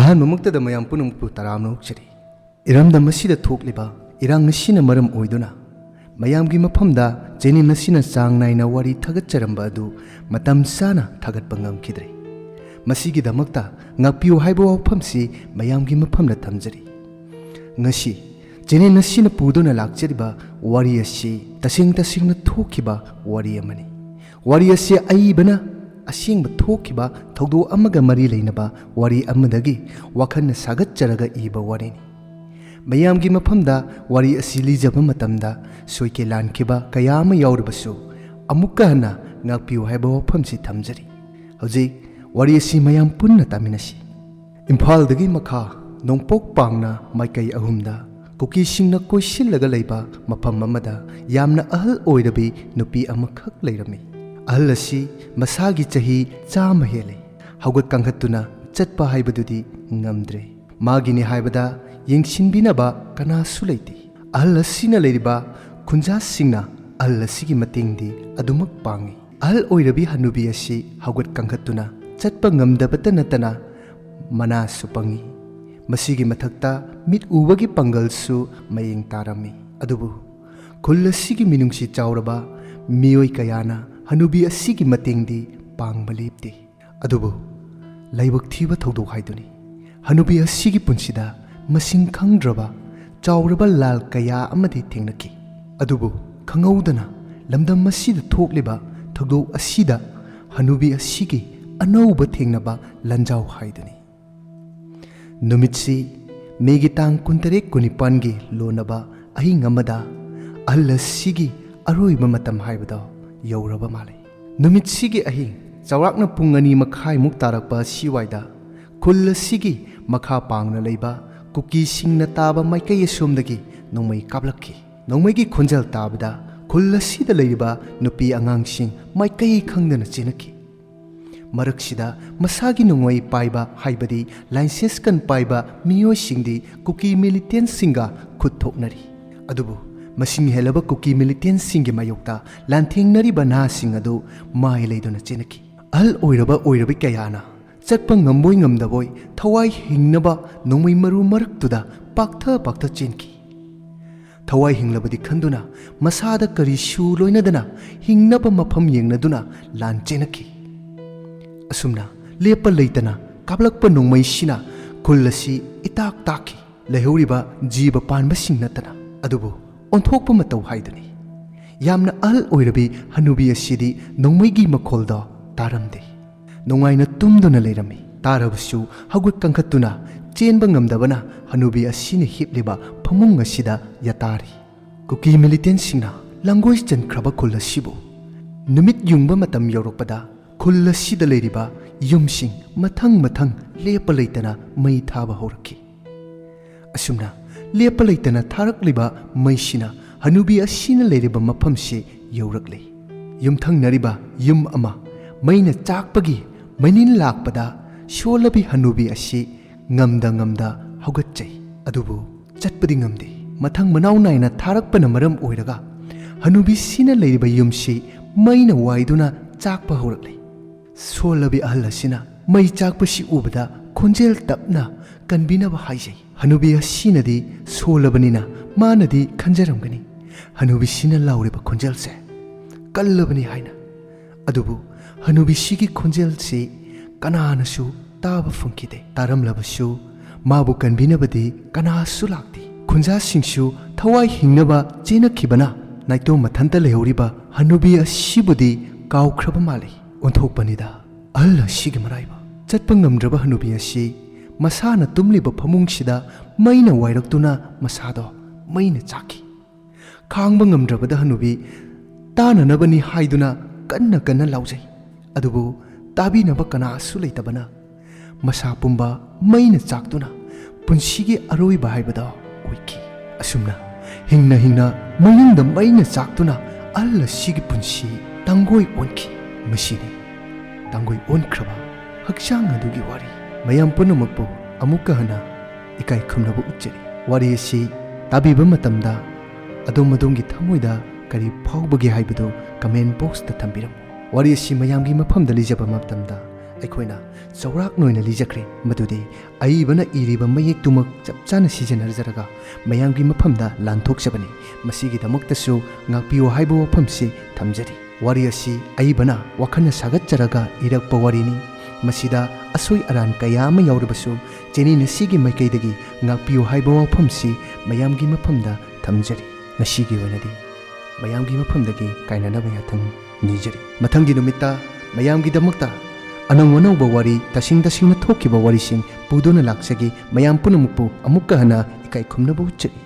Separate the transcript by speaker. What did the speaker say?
Speaker 1: ꯑꯍꯥꯟꯕꯃꯛꯇꯗ ꯃꯌꯥꯝ ꯄꯨꯝꯅꯃꯛꯄꯨ ꯇꯔꯥꯝꯅ ꯑꯣꯛꯆꯔꯤ꯫ ꯏꯔꯝꯗꯝ ꯑꯁꯤꯗ ꯊꯣꯛꯂꯤꯕ ꯏꯔꯥꯡ ꯑꯁꯤꯅ ꯃꯔꯝ ꯑꯣꯏꯗꯨꯅ ꯃꯌꯥꯝꯒꯤ ꯃꯐꯝꯗ ꯆꯦꯅꯦꯜ ꯑꯁꯤꯅ ꯆꯥꯡ ꯅꯥꯏꯅ ꯋꯥꯔꯤ ꯊꯥꯒꯠꯆꯔꯝꯕ ꯑꯗꯨ ꯃꯇꯝ ꯆꯥꯅ ꯊꯥꯒꯠꯄ ꯉꯝꯈꯤꯗ꯭ꯔꯦ꯫ ꯃꯁꯤꯒꯤꯗꯃꯛꯇ ꯉꯥꯛꯄꯤꯌꯨ ꯍꯥꯏꯕ ꯋꯥꯐꯝꯁꯤ ꯃꯌꯥꯝꯒꯤ ꯃꯐꯝꯗ ꯊꯝꯖꯔꯤ꯫ ꯉꯁꯤ ꯆꯦꯅꯦꯜ ꯑꯁꯤꯅ ꯄꯨꯗꯨꯅ ꯂꯥꯛꯆꯔꯤꯕ ꯋꯥꯔꯤ ꯑꯁꯤ ꯇꯁꯦꯡꯅ ꯊꯣꯛꯈꯤꯕ ꯋꯥꯔꯤ ꯑꯃꯅꯤ꯫ ꯋꯥꯔꯤ ꯑꯁꯤ ꯑꯏꯕꯅ ꯑꯁꯦꯡꯕ ꯊꯣꯛꯈꯤꯕ ꯊꯧꯗꯣꯛ ꯑꯃꯒ ꯃꯔꯤ ꯂꯩꯅꯕ ꯋꯥꯔꯤ ꯑꯃꯗꯒꯤ ꯋꯥꯈꯜꯅ ꯁꯥꯒꯠꯆꯔꯒ ꯏꯕ ꯋꯥꯔꯤꯅꯤ꯫ ꯃꯌꯥꯝꯒꯤ ꯃꯐꯝꯗ ꯋꯥꯔꯤ ꯑꯁꯤ ꯂꯤꯖꯕ ꯃꯇꯝꯗ ꯁꯣꯏꯈꯤ ꯂꯥꯟꯈꯤꯕ ꯀꯌꯥ ꯑꯃ ꯌꯥꯎꯔꯕꯁꯨ ꯑꯃꯨꯛꯀ ꯍꯟꯅ ꯉꯥꯛꯄꯤꯌꯨ ꯍꯥꯏꯕ ꯋꯥꯐꯝꯁꯤ ꯊꯝꯖꯔꯤ꯫ ꯍꯧꯖꯤꯛ ꯋꯥꯔꯤ ꯑꯁꯤ ꯃꯌꯥꯝ ꯄꯨꯟꯅ ꯇꯥꯃꯤꯟꯅꯁꯤ꯫ ꯏꯝꯐꯥꯜꯗꯒꯤ ꯃꯈꯥ ꯅꯣꯡꯄꯣꯛ ꯄꯥꯡꯅ ꯃꯥꯏꯀꯩ ꯑꯍꯨꯝꯗ ꯀꯨꯀꯤꯁꯤꯡꯅ ꯀꯣꯏꯁꯤꯜꯂꯒ ꯂꯩꯕ ꯃꯐꯝ ꯑꯃꯗ ꯌꯥꯝꯅ ꯑꯍꯜ ꯑꯣꯏꯔꯕꯤ ꯅꯨꯄꯤ ꯑꯃꯈꯛ ꯂꯩꯔꯝꯃꯤ꯫ ꯑꯍꯜ ꯑꯁꯤ ꯃꯁꯥꯒꯤ ꯆꯍꯤ 100 ꯍꯦꯜꯂꯦ꯫ ꯍꯧꯒꯠ ꯀꯥꯡꯈꯠꯇꯨꯅ ꯆꯠꯄ ꯍꯥꯏꯕꯗꯨꯗꯤ ꯉꯝꯗ꯭ꯔꯦ꯫ ꯃꯥꯒꯤꯅꯤ ꯍꯥꯏꯕꯗ ꯌꯦꯡꯁꯤꯟꯕꯤꯅꯕ ꯀꯅꯥꯁꯨ ꯂꯩꯇꯦ꯫ ꯑꯍꯜ ꯑꯁꯤꯅ ꯂꯩꯔꯤꯕ ꯈꯨꯟꯖꯥꯁꯤꯡꯅ ꯑꯍꯜ ꯑꯁꯤꯒꯤ ꯃꯇꯦꯡꯗꯤ ꯑꯗꯨꯃꯛ ꯄꯥꯡꯏ꯫ ꯑꯍꯜ ꯑꯣꯏꯔꯕꯤ ꯍꯅꯨꯕꯤ ꯑꯁꯤ ꯍꯧꯒꯠ ꯀꯥꯡꯈꯠꯇꯨꯅ ꯆꯠꯄ ꯉꯝꯗꯕꯇ ꯅꯠꯇꯅ ꯃꯅꯥꯁꯨ ꯄꯪꯏ꯫ ꯃꯁꯤꯒꯤ ꯃꯊꯛꯇ ꯃꯤꯠ ꯎꯕꯒꯤ ꯄꯥꯡꯒꯜꯁꯨ ꯃꯌꯦꯡ ꯇꯥꯔꯝꯃꯤ꯫ ꯑꯗꯨꯕꯨ ꯈꯨꯜ ꯑꯁꯤꯒꯤ ꯃꯤꯅꯨꯡꯁꯤ ꯆꯥꯎꯔꯕ ꯃꯤꯑꯣꯏ ꯀꯌꯥꯅ ꯍꯅꯨꯕꯤ ꯑꯁꯤꯒꯤ ꯃꯇꯦꯡꯗꯤ ꯄꯥꯡꯕ ꯂꯦꯞꯇꯦ꯫ ꯑꯗꯨꯕꯨ ꯂꯥꯏꯕꯛ ꯊꯤꯕ ꯊꯧꯗꯣꯛ ꯍꯥꯏꯗꯨꯅꯤ ꯍꯅꯨꯕꯤ ꯑꯁꯤꯒꯤ ꯄꯨꯟꯁꯤꯗ ꯃꯁꯤꯡ ꯈꯪꯗ꯭ꯔꯕ ꯆꯥꯎꯔꯕ ꯂꯥꯜ ꯀꯌꯥ ꯑꯃꯗꯤ ꯊꯦꯡꯅꯈꯤ꯫ ꯑꯗꯨꯕꯨ ꯈꯪꯍꯧꯗꯅ ꯂꯝꯗꯝ ꯑꯁꯤꯗ ꯊꯣꯛꯂꯤꯕ ꯊꯧꯗꯣꯛ ꯑꯁꯤꯗ ꯍꯅꯨꯕꯤ ꯑꯁꯤꯒꯤ ꯑꯅꯧꯕ ꯊꯦꯡꯅꯕ ꯂꯥꯟꯖꯥꯎ ꯍꯥꯏꯗꯨꯅꯤ꯫ ꯅꯨꯃꯤꯠꯁꯤ ꯃꯦꯒꯤ ꯇꯥꯡ 19-19ꯒꯤ ꯂꯣꯟꯅꯕ ꯑꯍꯤꯡ ꯑꯃꯗ ꯑꯍꯜ ꯑꯁꯤꯒꯤ ꯑꯔꯣꯏꯕ ꯃꯇꯝ ꯍꯥꯏꯕꯗꯣ ꯌꯧꯔꯕ ꯃꯥꯜꯂꯤ꯫ ꯅꯨꯃꯤꯠꯁꯤꯒꯤ ꯑꯍꯤꯡ ꯆꯥꯎꯔꯥꯛꯅ ꯄꯨꯡ 2:30 ꯇꯥꯔꯛꯄ ꯑꯁꯤꯋꯥꯏꯗ ꯈꯨꯜ ꯑꯁꯤꯒꯤ ꯃꯈꯥ ꯄꯥꯡꯅ ꯂꯩꯕ ꯀꯨꯀꯤꯁꯤꯡꯅ ꯇꯥꯕ ꯃꯥꯏꯀꯩ ꯑꯁꯣꯝꯗꯒꯤ ꯅꯣꯡꯃꯩ ꯀꯥꯞꯂꯛꯈꯤ꯫ ꯅꯣꯡꯃꯩꯒꯤ ꯈꯣꯟꯖꯦꯜ ꯇꯥꯕꯗ ꯈꯨꯜ ꯑꯁꯤꯗ ꯂꯩꯔꯤꯕ ꯅꯨꯄꯤ ꯑꯉꯥꯡꯁꯤꯡ ꯃꯥꯏꯀꯩ ꯈꯪꯗꯅ ꯆꯦꯟꯅꯈꯤ꯫ ꯃꯔꯛꯁꯤꯗ ꯃꯁꯥꯒꯤ ꯅꯣꯡꯃꯩ ꯄꯥꯏꯕ ꯍꯥꯏꯕꯗꯤ ꯂꯥꯏꯁꯦꯟꯁ ꯀꯟ ꯄꯥꯏꯕ ꯃꯤꯑꯣꯏꯁꯤꯡꯗꯤ ꯀꯨꯀꯤ ꯃꯤꯂꯤꯇꯦꯟꯠꯁꯤꯡꯒ ꯈꯨꯠ ꯊꯣꯛꯅꯔꯤ꯫ ꯑꯗꯨꯕꯨ ꯃꯁꯤꯡ ꯍꯦꯜꯂꯕ ꯀꯨꯀꯤ ꯃꯤꯂꯤꯇꯦꯟꯠꯁꯤꯡꯒꯤ ꯃꯥꯌꯣꯛꯇ ꯂꯥꯟꯊꯦꯡꯅꯔꯤꯕ ꯅꯍꯥꯁꯤꯡ ꯑꯗꯨ ꯃꯥꯏ ꯂꯩꯗꯨꯅ ꯆꯦꯟꯅꯈꯤ꯫ ꯑꯍꯜ ꯑꯣꯏꯔꯕꯤ ꯀꯌꯥꯅ ꯆꯠꯄ ꯉꯝꯕꯣꯏ ꯉꯝꯗꯕꯣꯏ ꯊꯋꯥꯏ ꯍꯤꯡꯅꯕ ꯅꯣꯡꯃꯩ ꯃꯔꯨ ꯃꯔꯛꯇꯨꯗ ꯄꯥꯛꯊ ꯆꯦꯟꯈꯤ꯫ ꯊꯋꯥꯏ ꯍꯤꯡꯂꯕꯗꯤ ꯈꯟꯗꯨꯅ ꯃꯁꯥꯗ ꯀꯔꯤꯁꯨ ꯂꯣꯏꯅꯗꯅ ꯍꯤꯡꯅꯕ ꯃꯐꯝ ꯌꯦꯡꯅꯗꯨꯅ ꯂꯥꯟ ꯆꯦꯟꯅꯈꯤ꯫ ꯑꯁꯨꯝꯅ ꯂꯦꯞꯄ ꯂꯩꯇꯅ ꯀꯥꯞꯂꯛꯄ ꯅꯣꯡꯃꯩꯁꯤꯅ ꯈꯨꯜ ꯑꯁꯤ ꯏꯇꯥꯛ ꯇꯥꯛꯈꯤ꯫ ꯂꯩꯍꯧꯔꯤꯕ ꯖꯤꯕ ꯄꯥꯟꯕꯁꯤꯡ ꯅꯠꯇꯅ꯫ ꯑꯗꯨꯕꯨ ꯑꯣꯟꯊꯣꯛꯄ ꯃꯇꯧ ꯍꯥꯏꯗꯨꯅꯤ ꯌꯥꯝꯅ ꯑꯍꯜ ꯑꯣꯏꯔꯕꯤ ꯍꯅꯨꯕꯤ ꯑꯁꯤꯗꯤ ꯅꯣꯡꯃꯩꯒꯤ ꯃꯈꯣꯜꯗꯣ ꯇꯥꯔꯝꯗꯦ꯫ ꯅꯨꯡꯉꯥꯏꯅ ꯇꯨꯝꯗꯨꯅ ꯂꯩꯔꯝꯃꯤ꯫ ꯇꯥꯔꯕꯁꯨ ꯍꯧꯒꯠ ꯀꯥꯡꯈꯠꯇꯨꯅ ꯆꯦꯟꯕ ꯉꯝꯗꯕꯅ ꯍꯅꯨꯕꯤ ꯑꯁꯤꯅ ꯍꯤꯞꯂꯤꯕ ꯐꯃꯨꯡ ꯑꯁꯤꯗ ꯌꯥꯇꯥꯔꯤ꯫ ꯀꯨꯀꯤ ꯃꯤꯂꯤꯇꯦꯟꯠꯁꯤꯡꯅ ꯂꯥꯡꯒꯣꯏ ꯆꯟꯈ꯭ꯔꯕ ꯈꯨꯜ ꯑꯁꯤꯕꯨ ꯅꯨꯃꯤꯠ ꯌꯨꯡꯕ ꯃꯇꯝ ꯌꯧꯔꯛꯄꯗ ꯈꯨꯜ ꯑꯁꯤꯗ ꯂꯩꯔꯤꯕ ꯌꯨꯝꯁꯤꯡ ꯃꯊꯪ ꯂꯦꯞꯄ ꯂꯩꯇꯅ ꯃꯩ ꯊꯥꯕ ꯍꯧꯔꯛꯈꯤ꯫ ꯑꯁꯨꯝꯅ ꯂꯦꯞꯄ ꯂꯩꯇꯅ ꯊꯥꯔꯛꯂꯤꯕ ꯃꯩꯁꯤꯅ ꯍꯅꯨꯕꯤ ꯑꯁꯤꯅ ꯂꯩꯔꯤꯕ ꯃꯐꯝꯁꯤ ꯌꯧꯔꯛꯂꯤ꯫ ꯌꯨꯝꯊꯪꯅꯔꯤꯕ ꯌꯨꯝ ꯑꯃ ꯃꯩꯅ ꯆꯥꯛꯄꯒꯤ ꯃꯩꯅꯤꯜ ꯂꯥꯛꯄꯗ ꯁꯣꯜꯂꯕꯤ ꯍꯅꯨꯕꯤ ꯑꯁꯤ ꯉꯝꯗ ꯍꯧꯒꯠꯆꯩ꯫ ꯑꯗꯨꯕꯨ ꯆꯠꯄꯗꯤ ꯉꯝꯗꯦ꯫ ꯃꯊꯪ ꯃꯅꯥꯎ ナꯏꯅ ꯊꯥꯔꯛꯄꯅ ꯃꯔꯝ ꯑꯣꯏꯔꯒ ꯍꯅꯨꯕꯤꯁꯤꯅ ꯂꯩꯔꯤꯕ ꯌꯨꯝꯁꯤ ꯃꯩꯅ ꯋꯥꯏꯗꯨꯅ ꯆꯥꯛꯄ ꯍꯧꯔꯛꯂꯤ꯫ ꯁꯣꯜꯂꯕꯤ ꯑꯍꯜ ꯑꯁꯤꯅ ꯃꯩ ꯆꯥꯛꯄꯁꯤ ꯎꯕꯗ ꯈꯣꯟꯖꯦꯜ ꯇꯞꯅ ꯀꯟꯕꯤꯅꯕ ꯍꯥꯏꯖꯩ꯫ ꯍꯅꯨꯕꯤ ꯑꯁꯤꯅꯗꯤ ꯁꯣꯜꯂꯕꯅꯤꯅ ꯃꯥꯅꯗꯤ ꯈꯟꯖꯔꯝꯒꯅꯤ ꯍꯅꯨꯕꯤꯁꯤꯅ ꯂꯥꯎꯔꯤꯕ ꯈꯣꯟꯖꯦꯜꯁꯦ ꯀꯜꯂꯕꯅꯤ ꯍꯥꯏꯅ꯫ ꯑꯗꯨꯕꯨ ꯍꯅꯨꯕꯤꯁꯤꯒꯤ ꯈꯣꯟꯖꯦꯜꯁꯤ ꯀꯅꯥꯅꯁꯨ ꯇꯥꯕ ꯐꯪꯈꯤꯗꯦ꯫ ꯇꯥꯔꯝꯂꯕꯁꯨ ꯃꯥꯕꯨ ꯀꯟꯕꯤꯅꯕꯗꯤ ꯀꯅꯥꯁꯨ ꯂꯥꯛꯇꯦ꯫ ꯈꯨꯟꯖꯥꯁꯤꯡꯁꯨ ꯊꯋꯥꯏ ꯍꯤꯡꯅꯕ ꯆꯦꯟꯅꯈꯤꯕꯅ ꯅꯥꯏꯇꯣꯝ ꯃꯊꯟꯇ ꯂꯩꯍꯧꯔꯤꯕ ꯍꯅꯨꯕꯤ ꯑꯁꯤꯕꯨꯗꯤ ꯀꯥꯎꯈ꯭ꯔꯕ ꯃꯥꯜꯂꯤ꯫ ꯑꯣꯟꯊꯣꯛꯄꯅꯤꯗ ꯑꯍꯜ ꯑꯁꯤꯒꯤ ꯃꯔꯥꯏꯕꯛ꯫ ꯆꯠꯄ ꯉꯝꯗ꯭ꯔꯕ ꯍꯅꯨꯕꯤ ꯑꯁꯤ ꯃꯁꯥꯅ ꯇꯨꯝꯂꯤꯕ ꯐꯃꯨꯡꯁꯤꯗ ꯃꯩꯅ ꯋꯥꯏꯔꯛꯇꯨꯅ ꯃꯁꯥꯗꯣ ꯃꯩꯅ ꯆꯥꯛꯈꯤ꯫ ꯈꯥꯡꯕ ꯉꯝꯗ꯭ꯔꯕꯗ ꯍꯅꯨꯕꯤ ꯇꯥꯅꯅꯕꯅꯤ ꯍꯥꯏꯗꯨꯅ ꯀꯟꯅ ꯂꯥꯎꯖꯩ꯫ ꯑꯗꯨꯕꯨ ꯇꯥꯕꯤꯅꯕ ꯀꯅꯥꯁꯨ ꯂꯩꯇꯕꯅ ꯃꯁꯥ ꯄꯨꯝꯕ ꯃꯩꯅ ꯆꯥꯛꯇꯨꯅ ꯄꯨꯟꯁꯤꯒꯤ ꯑꯔꯣꯏꯕ ꯍꯥꯏꯕꯗꯣ ꯑꯣꯏꯈꯤ꯫ ꯑꯁꯨꯝꯅ ꯍꯤꯡꯅ ꯃꯌꯨꯡꯗ ꯃꯩꯅ ꯆꯥꯛꯇꯨꯅ ꯑꯍꯜ ꯑꯁꯤꯒꯤ ꯄꯨꯟꯁꯤ ꯇꯥꯡꯒꯣꯏ ꯑꯣꯟꯈꯤ꯫ ꯃꯁꯤꯅꯤ ꯇꯥꯡꯒꯣꯏ ꯑꯣꯟꯈ꯭ꯔꯕ ꯍꯛꯆꯥꯡ ꯑꯗꯨꯒꯤ ꯋꯥꯔꯤ꯫ ꯃꯌꯥꯝ ꯄꯨꯝꯅꯃꯛꯄꯨ ꯑꯃꯨꯛꯀ ꯍꯟꯅ ꯏꯀꯥꯏ ꯈꯨꯝꯅꯕ ꯎꯠꯆꯔꯤ꯫ ꯋꯥꯔꯤ ꯑꯁꯤ ꯇꯥꯕꯤꯕ ꯃꯇꯝꯗ ꯑꯗꯣꯝꯒꯤ ꯊꯃꯣꯏꯗ ꯀꯔꯤ ꯐꯥꯎꯕꯒꯦ ꯍꯥꯏꯕꯗꯨ ꯀꯃꯦꯟ ꯕꯣꯛꯁꯇ ꯊꯝꯕꯤꯔꯝꯃꯨ꯫ ꯋꯥꯔꯤ ꯑꯁꯤ ꯃꯌꯥꯝꯒꯤ ꯃꯐꯝꯗ ꯂꯤꯖꯕ ꯃꯇꯝꯗ ꯑꯩꯈꯣꯏꯅ ꯆꯥꯎꯔꯥꯛꯅ ꯑꯣꯏꯅ ꯂꯤꯖꯈ꯭ꯔꯦ ꯃꯗꯨꯗꯤ ꯑꯏꯕꯅ ꯏꯔꯤꯕ ꯃꯌꯦꯛꯇꯨꯃꯛ ꯆꯞ ꯆꯥꯅ ꯁꯤꯖꯤꯟꯅꯖꯔꯒ ꯃꯌꯥꯝꯒꯤ ꯃꯐꯝꯗ ꯂꯥꯟꯊꯣꯛꯆꯕꯅꯤ꯫ ꯃꯁꯤꯒꯤꯗꯃꯛꯇꯁꯨ ꯉꯥꯛꯄꯤꯌꯨ ꯍꯥꯏꯕ ꯋꯥꯐꯝꯁꯤ ꯊꯝꯖꯔꯤ꯫ ꯋꯥꯔꯤ ꯑꯁꯤ ꯑꯏꯕꯅ ꯋꯥꯈꯜꯅ ꯁꯥꯒꯠꯆꯔꯒ ꯏꯔꯛꯄ ꯋꯥꯔꯤꯅꯤ꯫ ꯃꯁꯤꯗ ꯑꯁꯣꯏ ꯑꯔꯥꯟ ꯀꯌꯥ ꯑꯃ ꯌꯥꯎꯔꯕꯁꯨ ꯆꯦꯅꯤꯅ ꯁꯤꯒꯤ ꯃꯥꯏꯀꯩꯗꯒꯤ ꯉꯥꯛꯄꯤꯌꯨ ꯍꯥꯏꯕ ꯋꯥꯐꯝꯁꯤ ꯃꯌꯥꯝꯒꯤ ꯃꯐꯝꯗ ꯊꯝꯖꯔꯤ꯫ ꯉꯁꯤꯒꯤ ꯑꯣꯏꯅꯗꯤ ꯃꯌꯥꯝꯒꯤ ꯃꯐꯝꯗꯒꯤ ꯀꯥꯏꯅꯅꯕ ꯌꯥꯊꯪ ꯅꯤꯖꯔꯤ꯫ ꯃꯊꯪꯒꯤ ꯅꯨꯃꯤꯠꯇ ꯃꯌꯥꯝꯒꯤꯗꯃꯛꯇ ꯑꯅꯧ ꯑꯅꯧꯕ ꯋꯥꯔꯤ, ꯇꯁꯦꯡ ꯇꯁꯦꯡꯅ ꯊꯣꯛꯈꯤꯕ ꯋꯥꯔꯤꯁꯤꯡ ꯄꯨꯗꯨꯅ ꯂꯥꯛꯆꯒꯦ꯫ ꯃꯌꯥꯝ ꯄꯨꯝꯅꯃꯛꯄꯨ ꯑꯃꯨꯛꯀ ꯍꯟꯅ ꯏꯀꯥꯏ ꯈꯨꯝꯅꯕ ꯎꯠꯆꯔꯤ꯫